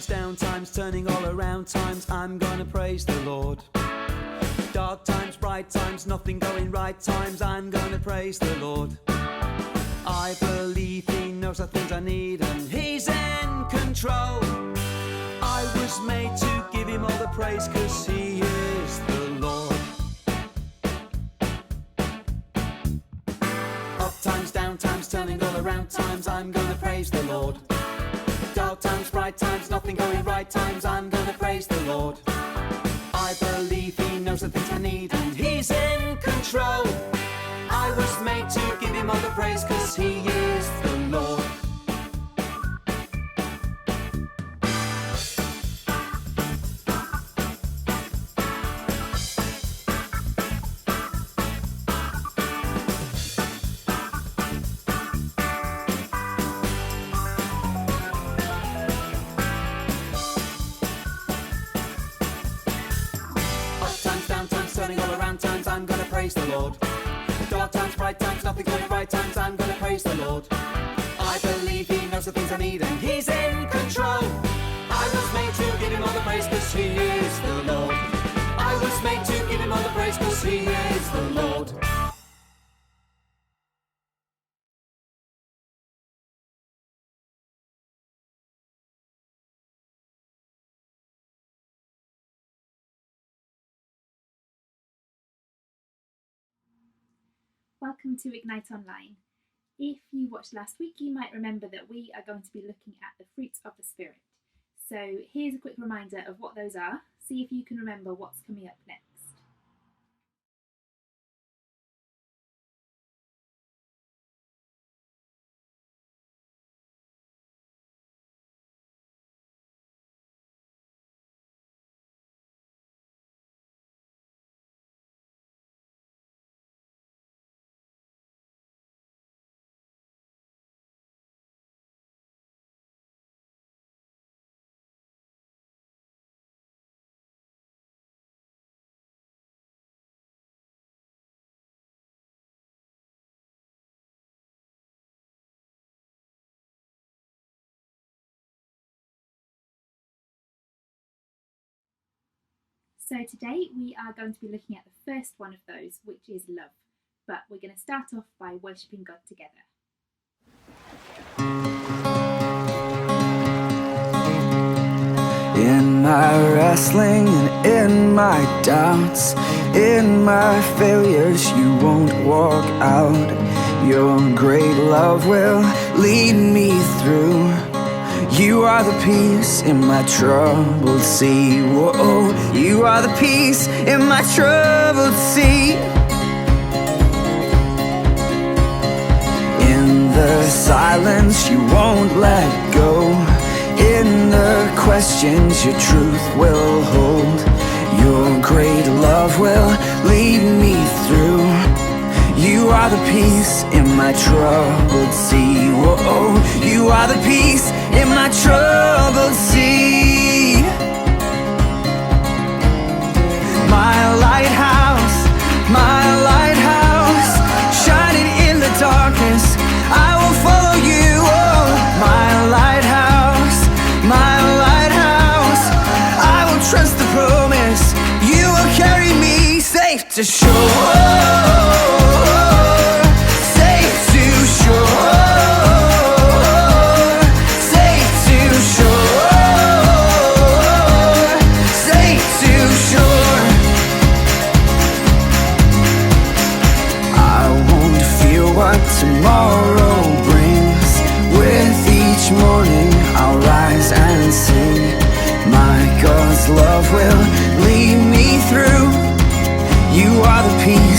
times, down times, turning all around times, I'm gonna praise the Lord. Dark times, bright times, nothing going right times, I'm gonna praise the Lord. I believe He knows the things I need and He's in control. I was made to give Him all the praise 'cause He is the Lord. Up times, down times, turning all around times, I'm gonna praise the Lord. Dark times, bright times, nothing going right times, I'm gonna praise the Lord. I believe He knows the things I need and He's in control. I was made to give Him all the praise 'cause He is the Lord. Turning all around times, I'm gonna praise the Lord. Dark times, bright times, nothing going right times, I'm gonna praise the Lord. I believe He knows the things I need and He's in control. I was made to give Him all the praise 'cause He is the Lord. I was made to give Him all the praise 'cause He is the Lord. Welcome to Ignite Online. If you watched last week, you might remember that we are going to be looking at the fruits of the Spirit. So here's a quick reminder of what those are. See if you can remember what's coming up next. So today we are going to be looking at the first one of those, which is love. But we're going to start off by worshipping God together. In my wrestling and in my doubts, in my failures, you won't walk out. Your great love will lead me through. You are the peace in my troubled sea. Whoa, you are the peace in my troubled sea. In the silence, you won't let go. In the questions, your truth will hold. Your great love will lead me through. You are the peace in my troubled sea. Whoa, you are the peace in my troubled sea. My lighthouse, shining in the darkness, I will follow you. Oh, my lighthouse, I will trust the promise. You will carry me safe to shore. Tomorrow brings. With each morning I'll rise and sing. My God's love will lead me through. You are the peace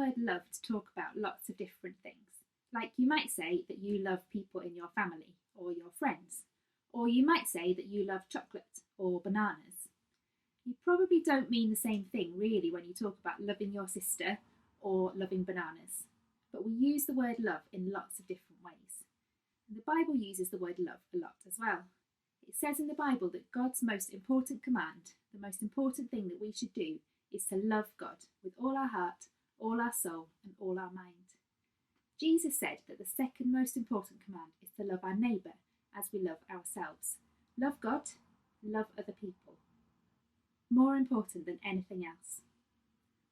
word love to talk about lots of different things. Like you might say that you love people in your family or your friends, or you might say that you love chocolate or bananas. You probably don't mean the same thing really when you talk about loving your sister or loving bananas, but we use the word love in lots of different ways. And the Bible uses the word love a lot as well. It says in the Bible that God's most important command, the most important thing that we should do, is to love God with all our heart, all our soul, and all our mind. Jesus said that the second most important command is to love our neighbour as we love ourselves. Love God, love other people. More important than anything else.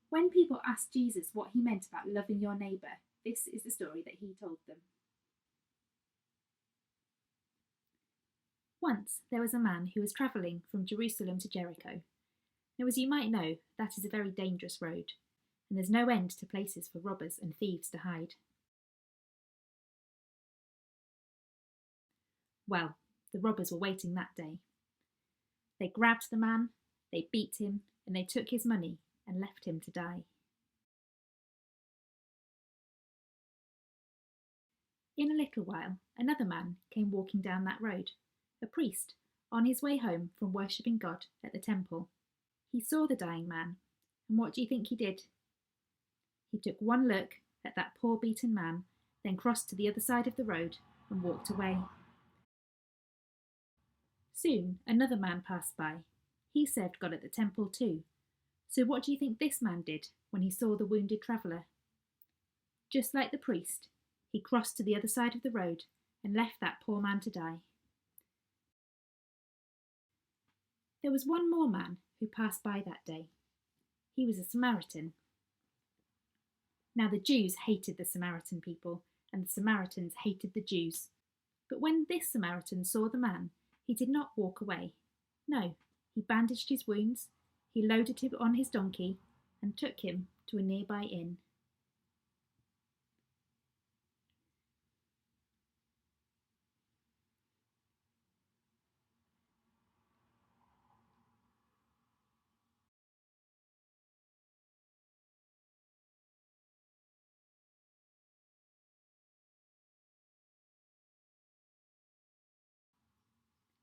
When people asked Jesus what he meant about loving your neighbour, this is the story that he told them. Once there was a man who was travelling from Jerusalem to Jericho. Now, as you might know, that is a very dangerous road, and there's no end to places for robbers and thieves to hide. Well, the robbers were waiting that day. They grabbed the man, they beat him, and they took his money and left him to die. In a little while, another man came walking down that road, a priest, on his way home from worshipping God at the temple. He saw the dying man, and what do you think he did? He took one look at that poor beaten man, then crossed to the other side of the road and walked away. Soon another man passed by. He served God at the temple too. So what do you think this man did when he saw the wounded traveller? Just like the priest, he crossed to the other side of the road and left that poor man to die. There was one more man who passed by that day. He was a Samaritan. Now the Jews hated the Samaritan people, and the Samaritans hated the Jews. But when this Samaritan saw the man, he did not walk away. No, he bandaged his wounds, he loaded him on his donkey, and took him to a nearby inn.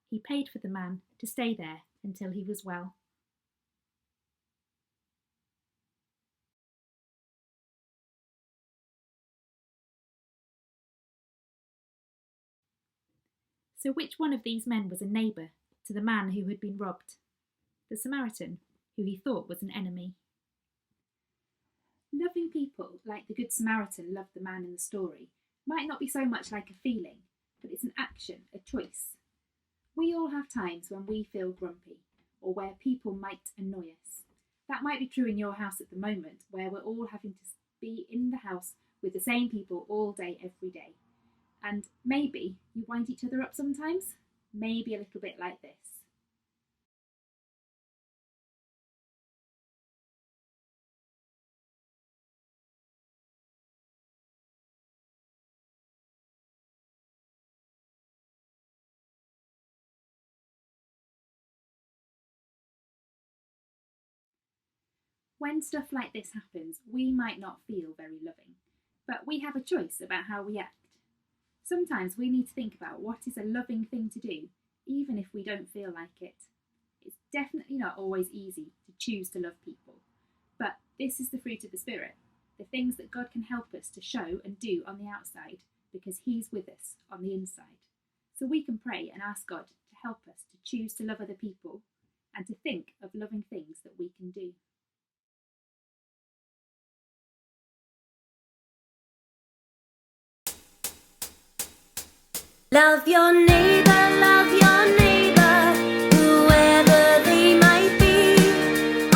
He paid for the man to stay there until he was well. So which one of these men was a neighbour to the man who had been robbed? The Samaritan, who he thought was an enemy. Loving people like the Good Samaritan loved the man in the story might not be so much like a feeling, but it's an action, a choice. We all have times when we feel grumpy, or where people might annoy us. That might be true in your house at the moment, where we're all having to be in the house with the same people all day, every day. And maybe you wind each other up sometimes, maybe a little bit like this. When stuff like this happens, we might not feel very loving, but we have a choice about how we act. Sometimes we need to think about what is a loving thing to do, even if we don't feel like it. It's definitely not always easy to choose to love people, but this is the fruit of the Spirit, the things that God can help us to show and do on the outside, because He's with us on the inside. So we can pray and ask God to help us to choose to love other people and to think of loving things that we can do. Love your neighbor, whoever they might be.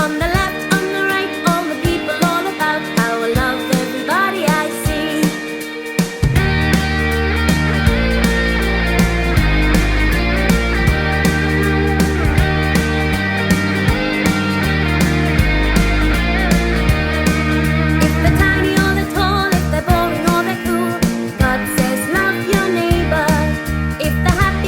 On the left, on the right, all the people all about. I will love everybody I see. If they're tiny or they're tall, if they're boring or they're cool, God says love your neighbor. If they're happy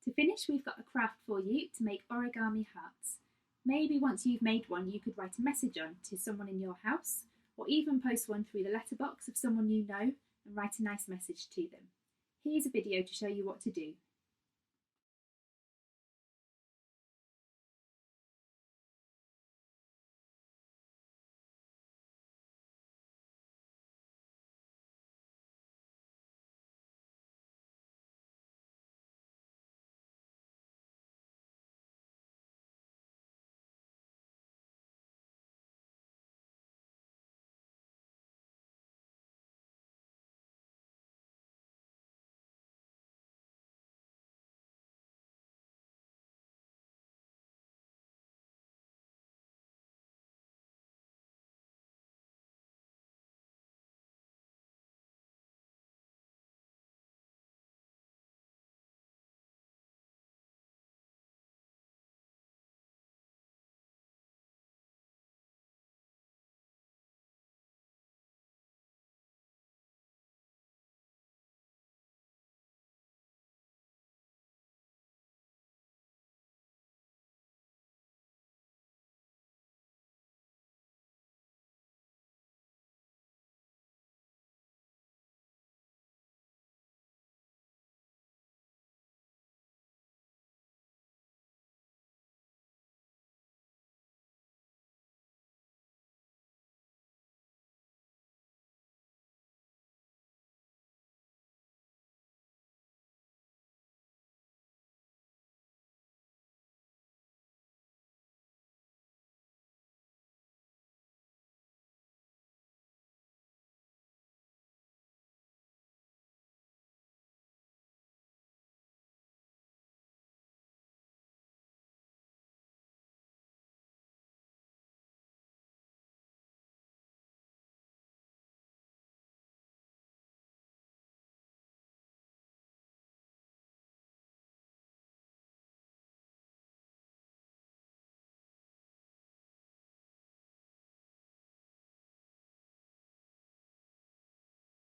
To finish, we've got a craft for you to make origami hearts. Maybe once you've made one, you could write a message on to someone in your house, or even post one through the letterbox of someone you know and write a nice message to them. Here's a video to show you what to do.